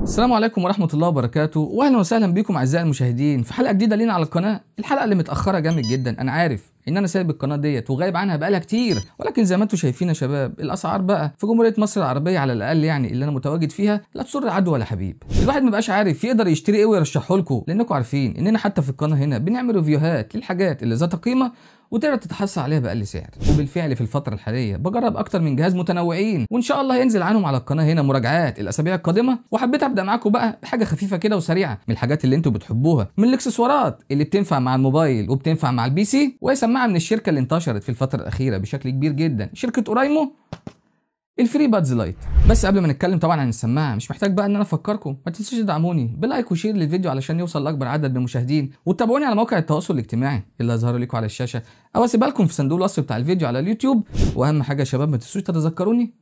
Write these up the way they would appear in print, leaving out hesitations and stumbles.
السلام عليكم ورحمة الله وبركاته، واهلا وسهلا بكم اعزائي المشاهدين في حلقة جديدة لينا على القناة. الحلقة اللي متأخرة جامد جدا، انا عارف ان انا سايب القناة ديت وغايب عنها بقالها كتير، ولكن زي ما انتم شايفين يا شباب الاسعار بقى في جمهورية مصر العربية على الاقل يعني اللي انا متواجد فيها لا تسر عدو ولا حبيب. الواحد مبقاش عارف يقدر يشتري ايه ويرشحه لكم، لانكم عارفين اننا حتى في القناة هنا بنعمل ريفيوهات للحاجات اللي ذات قيمة وتقدر تتحصل عليها باقل سعر. وبالفعل في الفتره الحاليه بجرب اكتر من جهاز متنوعين، وان شاء الله هينزل عنهم على القناه هنا مراجعات الاسابيع القادمه. وحبيت ابدا معاكم بقى بحاجه خفيفه كده وسريعه من الحاجات اللي انتوا بتحبوها، من الاكسسوارات اللي بتنفع مع الموبايل وبتنفع مع البي سي، وهي سماعه من الشركه اللي انتشرت في الفتره الاخيره بشكل كبير جدا، شركه اورايمو، الفري بادز لايت. بس قبل ما نتكلم طبعا عن السماعه مش محتاج بقى ان انا افكركم ما تنسوش تدعموني بلايك وشير للفيديو علشان يوصل لاكبر عدد من المشاهدين، وتتابعوني على مواقع التواصل الاجتماعي اللي هيظهروا لكم على الشاشه او اسيبها لكم في صندوق الوصف بتاع الفيديو على اليوتيوب. واهم حاجه يا شباب ما تنسوش تتذكروني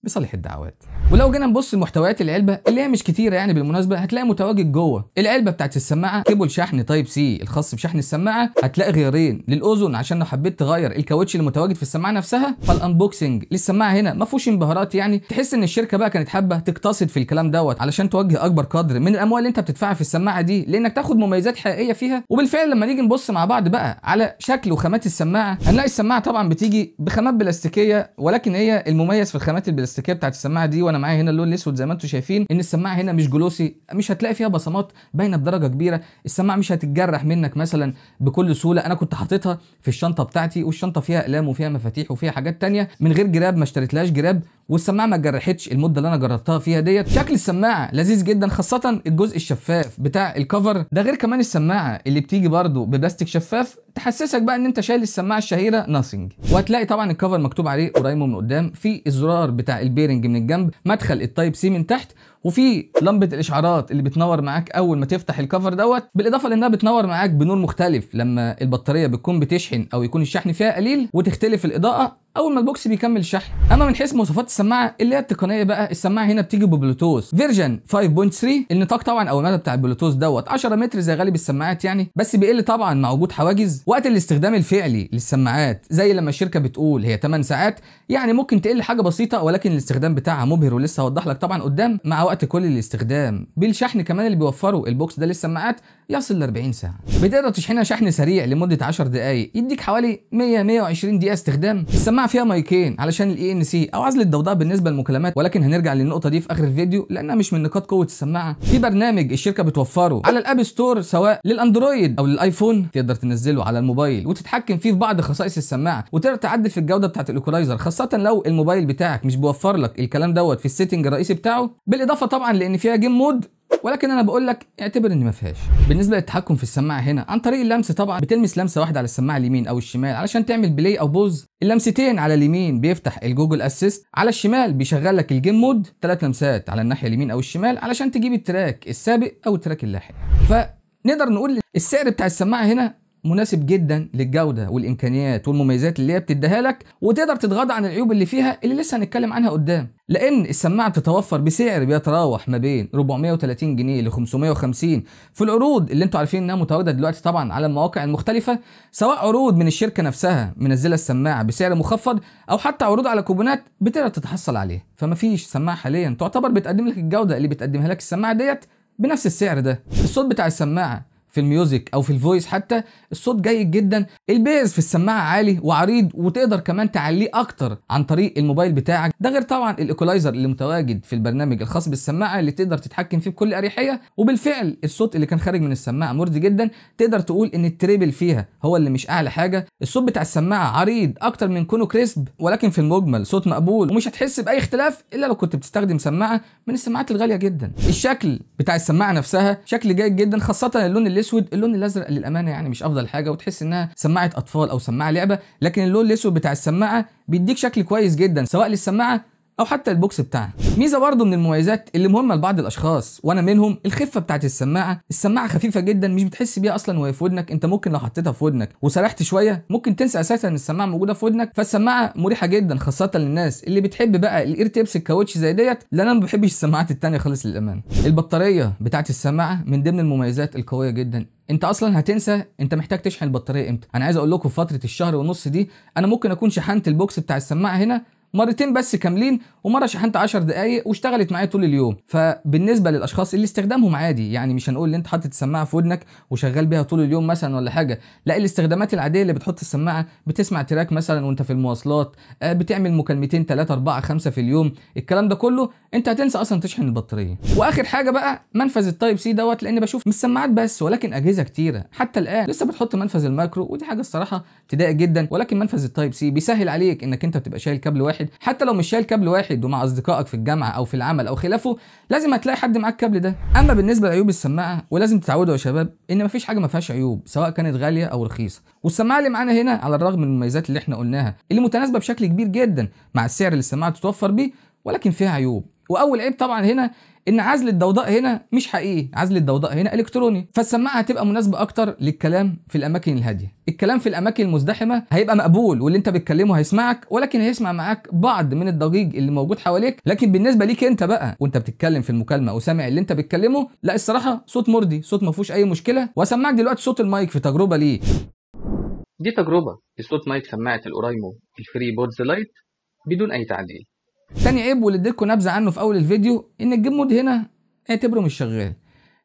بصالح الدعوات. ولو جينا نبص لمحتويات العلبه اللي هي مش كتيره يعني بالمناسبه، هتلاقي متواجد جوه العلبه بتاعت السماعه كيبل شحن تايب سي الخاص بشحن السماعه، هتلاقي غيارين للاذن عشان لو حبيت تغير الكاوتش اللي متواجد في السماعه نفسها. فالانبوكسنج للسماعه هنا ما فيهوش انبهارات، يعني تحس ان الشركه بقى كانت حابه تقتصد في الكلام دوت علشان توجه اكبر قدر من الاموال اللي انت بتدفعها في السماعه دي لانك تاخد مميزات حقيقيه فيها. وبالفعل لما نيجي نبص مع بعض بقى على شكل وخامات السماعه، هنلاقي السماعه طبعا بتيجي بخامات بلاستيكيه، ولكن هي المميز في الخامات البلاستيكيه بتاعت السماعه دي، وانا معايا هنا اللون الاسود زي ما انتم شايفين ان السماعه هنا مش جلوسي، مش هتلاقي فيها بصمات باينه بدرجه كبيره. السماعه مش هتتجرح منك مثلا بكل سهوله. انا كنت حاططها في الشنطه بتاعتي، والشنطه فيها اقلام وفيها مفاتيح وفيها حاجات تانية من غير جراب، ما اشتريتلهاش جراب، والسماعه ما اتجرحتش المده اللي انا جربتها فيها ديت. شكل السماعه لذيذ جدا، خاصه الجزء الشفاف بتاع الكفر ده، غير كمان السماعه اللي بتيجي برده ببلاستيك شفاف تحسسك بقى ان انت شايل السماعه الشهيره ناثينج. وهتلاقي طبعا الكفر مكتوب عليه اورايمو من قدام، في الزرار بتاع البيرنج من الجنب، مدخل التايب سي من تحت، وفي لمبه الاشعارات اللي بتنور معاك اول ما تفتح الكفر دوت، بالاضافه لانها بتنور معاك بنور مختلف لما البطاريه بتكون بتشحن او يكون الشحن فيها قليل، وتختلف الاضاءه اول ما البوكس بيكمل شحن. اما من حيث مواصفات السماعه اللي هي التقنيه بقى، السماعه هنا بتيجي ببلوتوث فيرجن 5.3. النطاق طبعا او المدى بتاع البلوتوث دوت 10 متر زي غالب السماعات يعني، بس بيقل طبعا مع وجود حواجز. وقت الاستخدام الفعلي للسماعات زي لما الشركه بتقول هي 8 ساعات، يعني ممكن تقل حاجه بسيطه، ولكن الاستخدام بتاعها مبهر، ولسه هوضح لك طبعا قدام. مع وقت كل الاستخدام بالشحن كمان اللي بيوفره البوكس ده للسماعات يصل ل 40 ساعه. بتقدر تشحنها شحن سريع لمده 10 دقائق، يديك حوالي 120 دقيقه استخدام. السماعه فيها مايكين علشان الاي ان سي او عزل الضوضاء بالنسبه للمكالمات، ولكن هنرجع للنقطه دي في اخر الفيديو لانها مش من نقاط قوه السماعه. في برنامج الشركه بتوفره على الاب ستور سواء للاندرويد او للايفون، تقدر تنزله على الموبايل وتتحكم فيه في بعض خصائص السماعه، وتقدر تعدل في الجوده بتاعه الايكولايزر، خاصه لو الموبايل بتاعك مش بيوفر لك الكلام دوت في السيتنج الرئيسي بتاعه. بالاضافه طبعا لان فيها جيم مود، ولكن انا بقول لك اعتبر ان ما فيهاش. بالنسبه للتحكم في السماعه هنا عن طريق اللمس، طبعا بتلمس لمسه واحده على السماعه اليمين او الشمال علشان تعمل بلاي او بوز. اللمستين على اليمين بيفتح الجوجل اسيست، على الشمال بيشغل لك الجيم مود. 3 لمسات على الناحيه اليمين او الشمال علشان تجيب التراك السابق او التراك اللاحق. فنقدر نقول السعر بتاع السماعه هنا مناسب جدا للجوده والامكانيات والمميزات اللي هي بتديها لك، وتقدر تتغاضى عن العيوب اللي فيها اللي لسه هنتكلم عنها قدام، لان السماعه بتتوفر بسعر بيتراوح ما بين 430 جنيه ل 550 في العروض اللي انتوا عارفين انها متواجده دلوقتي طبعا على المواقع المختلفه، سواء عروض من الشركه نفسها منزله السماعه بسعر مخفض، او حتى عروض على كوبونات بتقدر تتحصل عليها. فما فيش سماعه حاليا تعتبر بتقدم لك الجوده اللي بتقدمها لك السماعه ديت بنفس السعر ده. الصوت بتاع السماعه في الميوزك او في الفويس حتى الصوت جيد جدا، البيز في السماعه عالي وعريض، وتقدر كمان تعليه اكتر عن طريق الموبايل بتاعك. ده غير طبعا الايكولايزر اللي متواجد في البرنامج الخاص بالسماعه اللي تقدر تتحكم فيه بكل اريحيه. وبالفعل الصوت اللي كان خارج من السماعه مرضي جدا، تقدر تقول ان التريبل فيها هو اللي مش اعلى حاجه. الصوت بتاع السماعه عريض اكتر من كونه كريسب، ولكن في المجمل صوت مقبول، ومش هتحس باي اختلاف الا لو كنت بتستخدم سماعه من السماعات الغاليه جدا. الشكل بتاع السماعه نفسها شكل جيد جدا، خاصه اللون الاسود. اللون الازرق للامانه يعني مش افضل حاجه، وتحس انها سماعه اطفال او سماعه لعبه، لكن اللون الاسود بتاع السماعه بيديك شكل كويس جدا سواء للسماعه او حتى البوكس بتاعها. ميزه برضو من المميزات اللي مهمه لبعض الاشخاص وانا منهم الخفه بتاعت السماعه. السماعه خفيفه جدا، مش بتحس بيها اصلا وهي في ودنك. انت ممكن لو حطيتها في ودنك وسرحت شويه ممكن تنسى اساسا ان السماعه موجوده في ودنك. فالسماعه مريحه جدا خاصه للناس اللي بتحب بقى الاير تيبس الكاوتش زي ديت، لان انا ما بحبش السماعات التانيه خالص للامانه. البطاريه بتاعت السماعه من ضمن المميزات القويه جدا. انت اصلا هتنسى انت محتاج تشحن البطاريه امتى. انا عايز اقول لكم في فتره الشهر ونص دي انا ممكن اكون شحنت البوكس بتاع السماعه هنا مرتين بس كاملين، ومره شحنت 10 دقائق واشتغلت معايا طول اليوم. فبالنسبه للاشخاص اللي استخدامهم عادي، يعني مش هنقول ان انت حاطط السماعه في ودنك وشغال بيها طول اليوم مثلا ولا حاجه، لا، الاستخدامات العاديه اللي بتحط السماعه، بتسمع تراك مثلا وانت في المواصلات، بتعمل مكالمتين 3 4 5 في اليوم، الكلام ده كله انت هتنسى اصلا تشحن البطاريه. واخر حاجه بقى منفذ التايب سي دوت، لان بشوف مش سماعات بس ولكن اجهزه كتيره حتى الان لسه بتحط منفذ المايكرو، ودي حاجه الصراحه تضايق جدا. ولكن منفذ التايب سي بيسهل عليك انك انت تبقى شايل كابل واحد، حتى لو مش شايل كابل واحد ومع اصدقائك في الجامعه او في العمل او خلافه، لازم هتلاقي حد معاك الكابل ده. اما بالنسبه لعيوب السماعه، ولازم تتعودوا يا شباب ان مفيش حاجه ما فيهاش عيوب سواء كانت غاليه او رخيصه. والسماعه اللي معانا هنا على الرغم من المميزات اللي احنا قلناها اللي متناسبه بشكل كبير جدا مع السعر اللي السماعه تتوفر بيه، ولكن فيها عيوب. واول عيب طبعا هنا ان عزل الضوضاء هنا مش حقيقي، عزل الضوضاء هنا الكتروني، فالسماعه هتبقى مناسبه اكتر للكلام في الاماكن الهاديه. الكلام في الاماكن المزدحمه هيبقى مقبول واللي انت بتكلمه هيسمعك، ولكن هيسمع معاك بعض من الضجيج اللي موجود حواليك. لكن بالنسبه ليك انت بقى وانت بتتكلم في المكالمه وسامع اللي انت بتكلمه، لا الصراحه صوت مرضي، صوت ما فيهوش اي مشكله. واسمعك دلوقتي صوت المايك في تجربه ليه. دي تجربة لصوت مايك سماعة الأورايمو الفري بودز لايت بدون أي تعديل. تاني عيب واللي اديتكم نبذه عنه في اول الفيديو، ان الجيم مود هنا اعتبره مش شغال،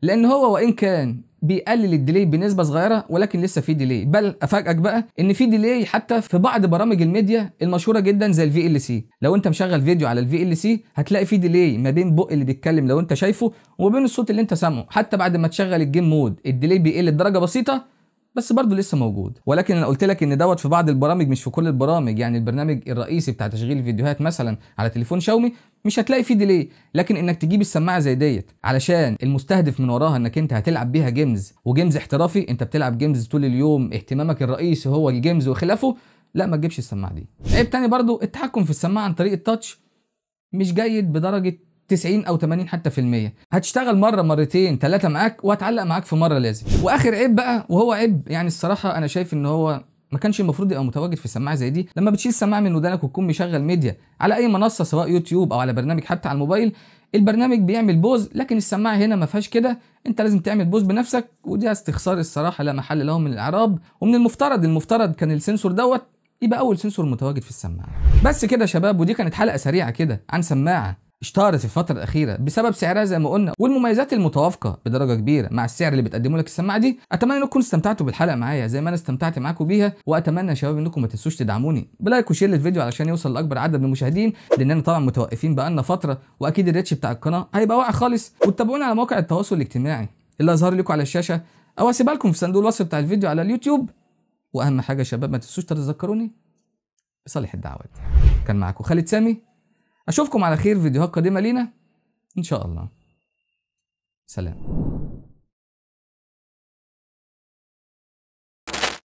لان هو وان كان بيقلل الديلي بنسبه صغيره ولكن لسه في ديلي. بل افاجئك بقى ان في ديلي حتى في بعض برامج الميديا المشهوره جدا زي الفي ال سي. لو انت مشغل فيديو على الفي ال سي هتلاقي في ديلي ما بين بق اللي بيتكلم لو انت شايفه وما بين الصوت اللي انت سامعه. حتى بعد ما تشغل الجيم مود الديلي بيقل بدرجه بسيطه، بس برضه لسه موجود. ولكن انا قلت لك ان دوت في بعض البرامج مش في كل البرامج. يعني البرنامج الرئيسي بتاع تشغيل الفيديوهات مثلا على تليفون شاومي مش هتلاقي فيه ديلي، لكن انك تجيب السماعه زي ديت علشان المستهدف من وراها انك انت هتلعب بيها جيمز وجيمز احترافي، انت بتلعب جيمز طول اليوم، اهتمامك الرئيسي هو الجيمز وخلافه، لا ما تجيبش السماعه دي. عيب تاني برضه، التحكم في السماعه عن طريق التاتش مش جيد بدرجه 90 او 80 حتى في المية. هتشتغل مره مرتين ثلاثه معاك وهتعلق معاك في مره لازم. واخر عيب بقى، وهو عيب يعني الصراحه انا شايف ان هو ما كانش المفروض يبقى متواجد في سماعه زي دي. لما بتشيل السماعه من ودانك وتكون مشغل ميديا على اي منصه سواء يوتيوب او على برنامج حتى على الموبايل، البرنامج بيعمل بوز، لكن السماعه هنا ما فيهاش كده، انت لازم تعمل بوز بنفسك، ودي استخسار الصراحه لا محل له من الاعراب. ومن المفترض كان السنسور دوت يبقى اول سنسور متواجد في السماعه. بس كده يا شباب، ودي كانت حلقه سريعه كده عن سماعه اشتهرت في الفترة الأخيرة بسبب سعرها زي ما قلنا والمميزات المتوافقة بدرجة كبيرة مع السعر اللي بتقدمه لك السماعة دي. أتمنى إنكم استمتعتوا بالحلقة معايا زي ما أنا استمتعت معاكم بيها، وأتمنى يا شباب إنكم ما تنسوش تدعموني بلايك وشير للفيديو علشان يوصل لأكبر عدد من المشاهدين، لأننا طبعا متوقفين بقالنا فترة وأكيد الريتش بتاع القناة هيبقى واقع خالص. وتتابعونا على مواقع التواصل الاجتماعي اللي هظهر لكم على الشاشة أو هسيبها لكم في صندوق الوصف بتاع الفيديو على اليوتيوب. وأهم حاجة يا شباب ما تنسوش تتذكروني بصالح الدعوات. كان معاكم خالد سامي، أشوفكم على خير في فيديوهات قادمة لينا إن شاء الله. سلام.